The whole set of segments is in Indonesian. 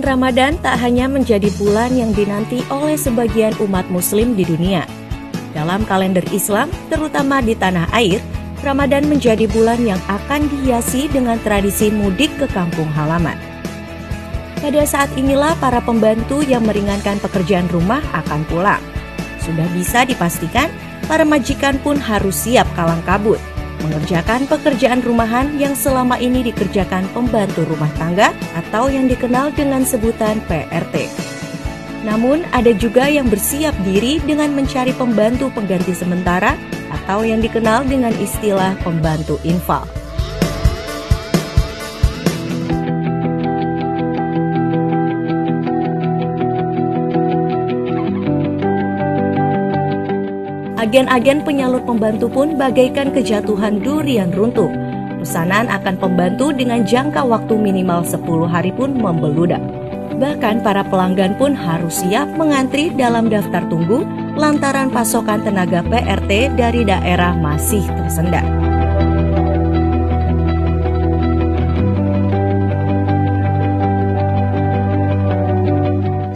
Bulan Ramadan tak hanya menjadi bulan yang dinanti oleh sebagian umat muslim di dunia. Dalam kalender Islam, terutama di tanah air, Ramadan menjadi bulan yang akan dihiasi dengan tradisi mudik ke kampung halaman. Pada saat inilah para pembantu yang meringankan pekerjaan rumah akan pulang. Sudah bisa dipastikan, para majikan pun harus siap kalang kabut, mengerjakan pekerjaan rumahan yang selama ini dikerjakan pembantu rumah tangga atau yang dikenal dengan sebutan PRT. Namun ada juga yang bersiap diri dengan mencari pembantu pengganti sementara atau yang dikenal dengan istilah pembantu infal. Agen-agen penyalur pembantu pun bagaikan kejatuhan durian runtuh. Pesanan akan pembantu dengan jangka waktu minimal 10 hari pun membeludak. Bahkan para pelanggan pun harus siap mengantri dalam daftar tunggu lantaran pasokan tenaga PRT dari daerah masih tersendat.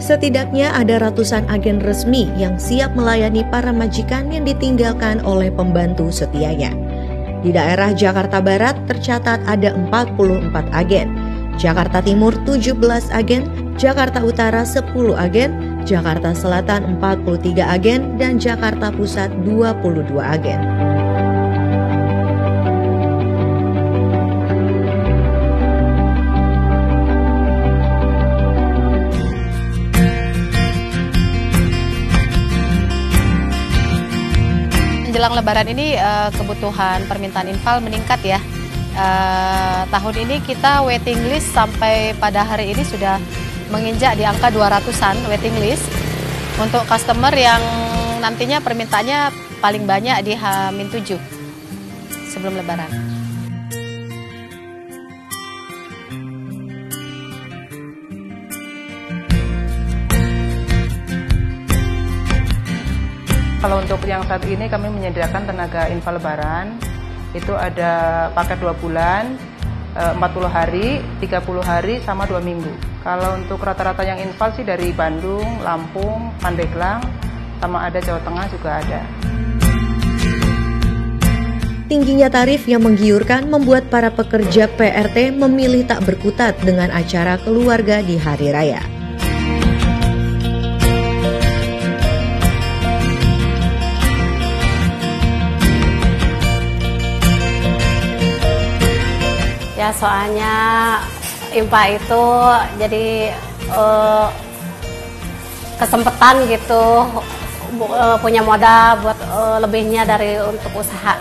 Setidaknya ada ratusan agen resmi yang siap melayani para majikan yang ditinggalkan oleh pembantu setianya. Di daerah Jakarta Barat tercatat ada 44 agen, Jakarta Timur 17 agen, Jakarta Utara 10 agen, Jakarta Selatan 43 agen, dan Jakarta Pusat 22 agen. Menjelang Lebaran ini kebutuhan permintaan infal meningkat ya. Tahun ini kita waiting list sampai pada hari ini sudah menginjak di angka 200-an waiting list untuk customer yang nantinya permintaannya paling banyak di H-7 sebelum Lebaran. Kalau untuk yang saat ini kami menyediakan tenaga infal Lebaran, itu ada paket 2 bulan, 40 hari, 30 hari, sama 2 minggu. Kalau untuk rata-rata yang infal sih dari Bandung, Lampung, Pandeglang, sama ada Jawa Tengah juga ada. Tingginya tarif yang menggiurkan membuat para pekerja PRT memilih tak berkutat dengan acara keluarga di hari raya. Ya soalnya infal itu jadi kesempatan gitu, punya modal buat lebihnya dari untuk usaha.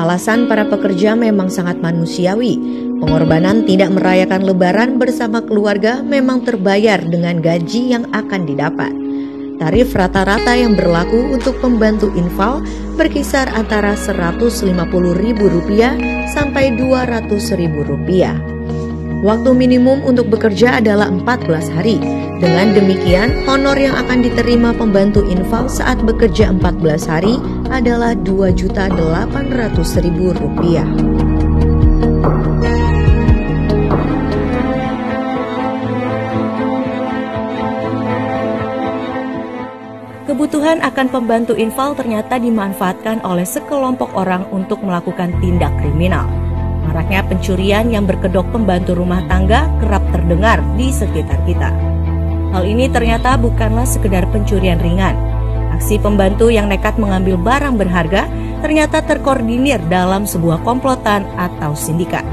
Alasan para pekerja memang sangat manusiawi. Pengorbanan tidak merayakan Lebaran bersama keluarga memang terbayar dengan gaji yang akan didapat. Tarif rata-rata yang berlaku untuk pembantu infal berkisar antara Rp150.000 sampai Rp200.000. Waktu minimum untuk bekerja adalah 14 hari. Dengan demikian, honor yang akan diterima pembantu infal saat bekerja 14 hari adalah Rp2.800.000. Kebutuhan akan pembantu infal ternyata dimanfaatkan oleh sekelompok orang untuk melakukan tindak kriminal. Maraknya pencurian yang berkedok pembantu rumah tangga kerap terdengar di sekitar kita. Hal ini ternyata bukanlah sekedar pencurian ringan. Aksi pembantu yang nekat mengambil barang berharga ternyata terkoordinir dalam sebuah komplotan atau sindikat.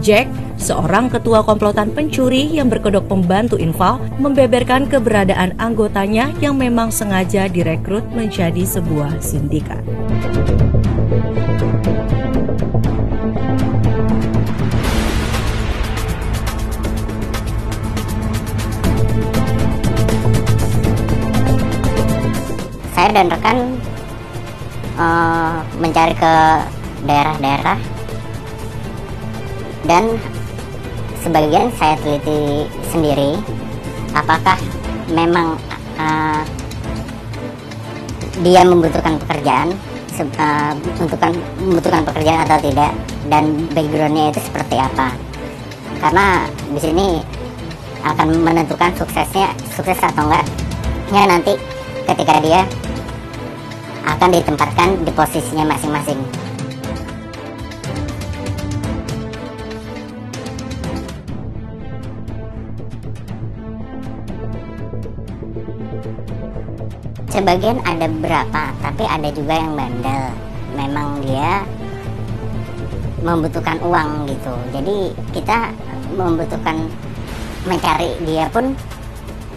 Jack, seorang ketua komplotan pencuri yang berkedok pembantu infal, membeberkan keberadaan anggotanya yang memang sengaja direkrut menjadi sebuah sindikat. Saya dan rekan mencari ke daerah-daerah, dan sebagian saya teliti sendiri apakah memang dia membutuhkan pekerjaan membutuhkan pekerjaan atau tidak, dan backgroundnya itu seperti apa. Karena di sini akan menentukan sukses atau enggaknya nanti ketika dia akan ditempatkan di posisinya masing-masing. Sebagian ada beberapa, tapi ada juga yang bandel. Memang dia membutuhkan uang gitu. Jadi kita membutuhkan mencari dia pun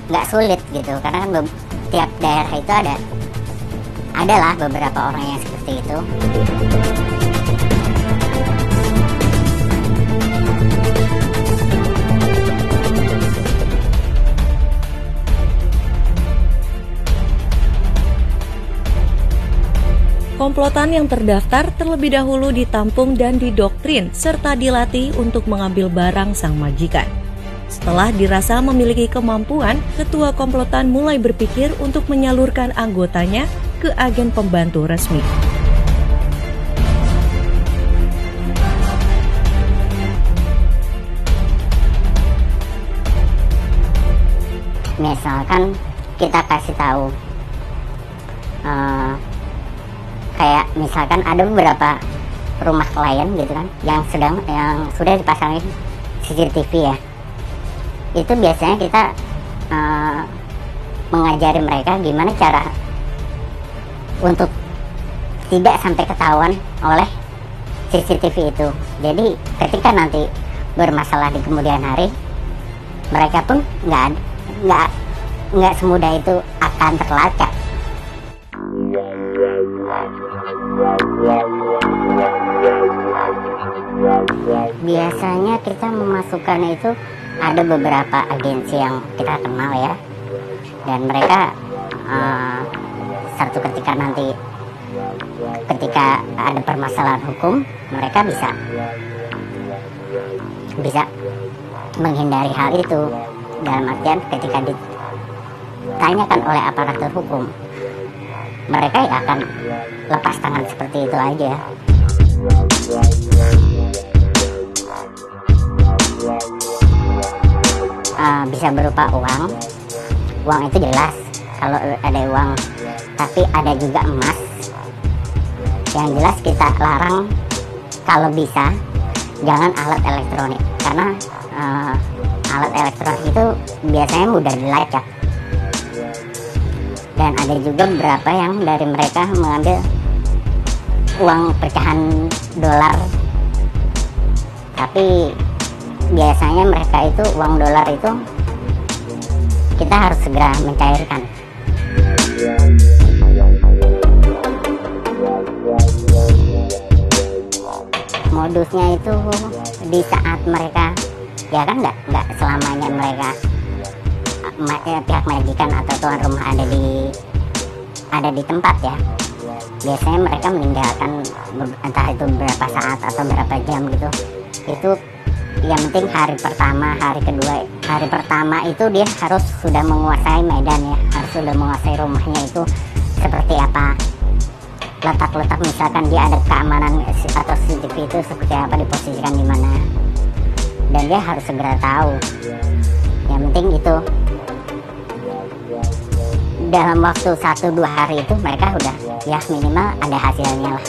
nggak sulit gitu, karena kan tiap daerah itu adalah beberapa orang yang seperti itu. Komplotan yang terdaftar terlebih dahulu ditampung dan didoktrin serta dilatih untuk mengambil barang sang majikan. Setelah dirasa memiliki kemampuan, ketua komplotan mulai berpikir untuk menyalurkan anggotanya ke agen pembantu resmi. Misalkan kita kasih tahu, kayak misalkan ada beberapa rumah klien gitu kan yang sudah dipasangin CCTV ya. Itu biasanya kita mengajari mereka gimana cara untuk tidak sampai ketahuan oleh CCTV itu. Jadi ketika nanti bermasalah di kemudian hari, mereka pun nggak semudah itu akan terlacak. Biasanya kita memasukkan itu ada beberapa agensi yang kita kenal ya, dan mereka satu ketika ada permasalahan hukum, mereka bisa menghindari hal itu. Dalam artian ketika ditanyakan oleh aparatur hukum, mereka ya akan lepas tangan seperti itu aja. Bisa berupa uang itu jelas kalau ada uang, tapi ada juga emas. Yang jelas kita larang kalau bisa jangan alat elektronik, karena alat elektronik itu biasanya mudah dilacak. Dan ada juga beberapa yang dari mereka mengambil uang pecahan dolar, tapi biasanya mereka itu uang dolar itu kita harus segera mencairkan. Modusnya itu di saat mereka, ya kan nggak selamanya mereka pihak majikan atau tuan rumah ada di tempat ya. Biasanya mereka meninggalkan entah itu berapa saat atau berapa jam gitu. Itu yang penting hari pertama, hari kedua. Hari pertama itu dia harus sudah menguasai medan ya, harus sudah menguasai rumahnya itu seperti apa. Letak-letak misalkan dia ada keamanan atau CCTV itu seperti apa, diposisikan di mana. Dan dia harus segera tahu. Yang penting itu dalam waktu 1-2 hari itu mereka udah ya minimal ada hasilnya lah.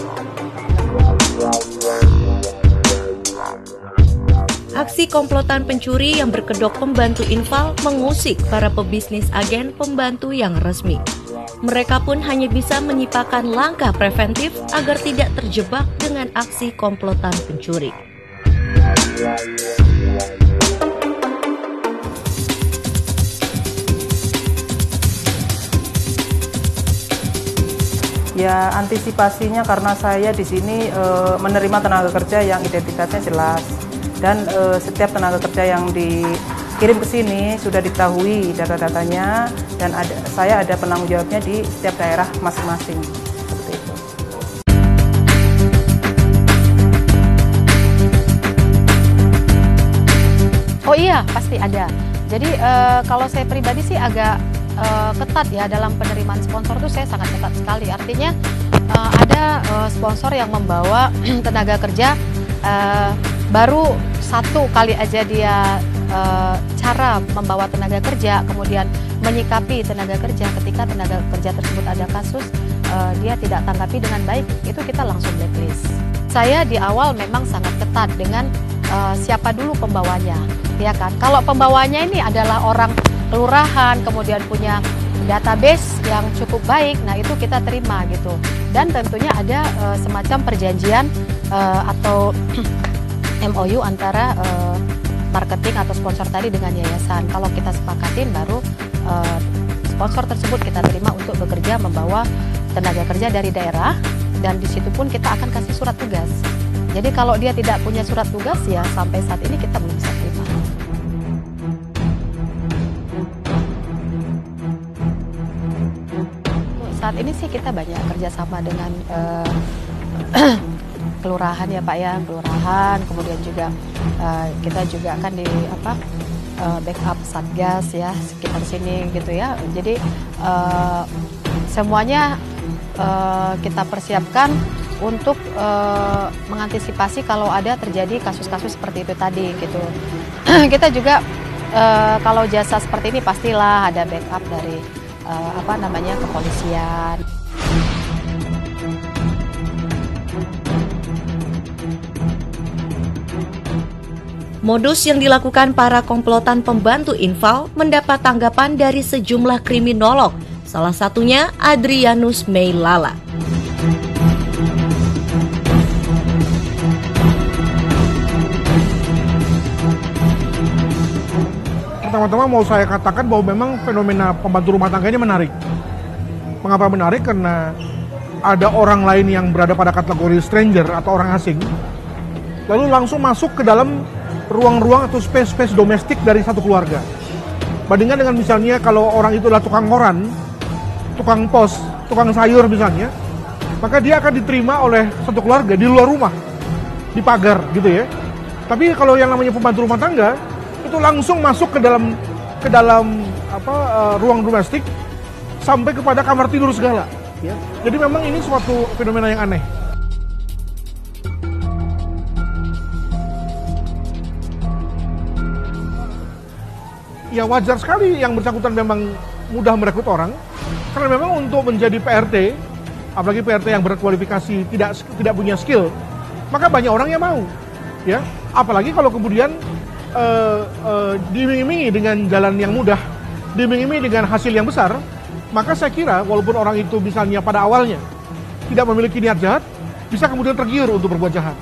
Aksi komplotan pencuri yang berkedok pembantu infal mengusik para pebisnis agen pembantu yang resmi. Mereka pun hanya bisa menyipakan langkah preventif agar tidak terjebak dengan aksi komplotan pencuri. Ya, antisipasinya karena saya di sini menerima tenaga kerja yang identitasnya jelas, dan setiap tenaga kerja yang dikirim ke sini sudah diketahui data-datanya, dan saya ada penanggung jawabnya di setiap daerah masing-masing. Seperti itu. Oh iya, pasti ada. Jadi kalau saya pribadi sih agak ketat ya dalam penerimaan sponsor tuh saya sangat ketat sekali. Artinya ada sponsor yang membawa tenaga kerja baru satu kali aja dia cara membawa tenaga kerja, kemudian menyikapi tenaga kerja ketika tenaga kerja tersebut ada kasus, dia tidak tanggapi dengan baik, itu kita langsung blacklist. Saya di awal memang sangat ketat dengan siapa dulu pembawanya, ya kan? Kalau pembawanya ini adalah orang kelurahan, kemudian punya database yang cukup baik, nah itu kita terima gitu. Dan tentunya ada semacam perjanjian atau MOU antara marketing atau sponsor tadi dengan yayasan. Kalau kita sepakatin baru sponsor tersebut kita terima untuk bekerja membawa tenaga kerja dari daerah, dan di situ pun kita akan kasih surat tugas. Jadi kalau dia tidak punya surat tugas ya sampai saat ini kita belum bisa terima. Saat ini sih kita banyak kerjasama dengan kelurahan ya Pak ya, kelurahan, kemudian juga kita juga akan di backup satgas ya sekitar sini gitu ya. Jadi semuanya kita persiapkan untuk mengantisipasi kalau ada terjadi kasus-kasus seperti itu tadi gitu. Kita juga kalau jasa seperti ini pastilah ada backup dari kepolisian. Modus yang dilakukan para komplotan pembantu infal mendapat tanggapan dari sejumlah kriminolog, salah satunya Adrianus Meilala. Pertama-tama mau saya katakan bahwa memang fenomena pembantu rumah tangga ini menarik. Mengapa menarik? Karena ada orang lain yang berada pada kategori stranger atau orang asing, lalu langsung masuk ke dalam ruang-ruang atau space-space domestik dari satu keluarga. Bandingkan dengan misalnya kalau orang itu adalah tukang koran, tukang pos, tukang sayur misalnya, maka dia akan diterima oleh satu keluarga di luar rumah, di pagar gitu ya. Tapi kalau yang namanya pembantu rumah tangga, itu langsung masuk ke dalam ruang domestik sampai kepada kamar tidur segala. Ya. Jadi memang ini suatu fenomena yang aneh. Ya wajar sekali yang bersangkutan memang mudah merekrut orang, karena memang untuk menjadi PRT, apalagi PRT yang berkualifikasi tidak punya skill, maka banyak orang yang mau, ya. Apalagi kalau kemudian diiming-imingi dengan jalan yang mudah, diiming-imingi dengan hasil yang besar, maka saya kira walaupun orang itu misalnya pada awalnya tidak memiliki niat jahat, bisa kemudian tergiur untuk berbuat jahat.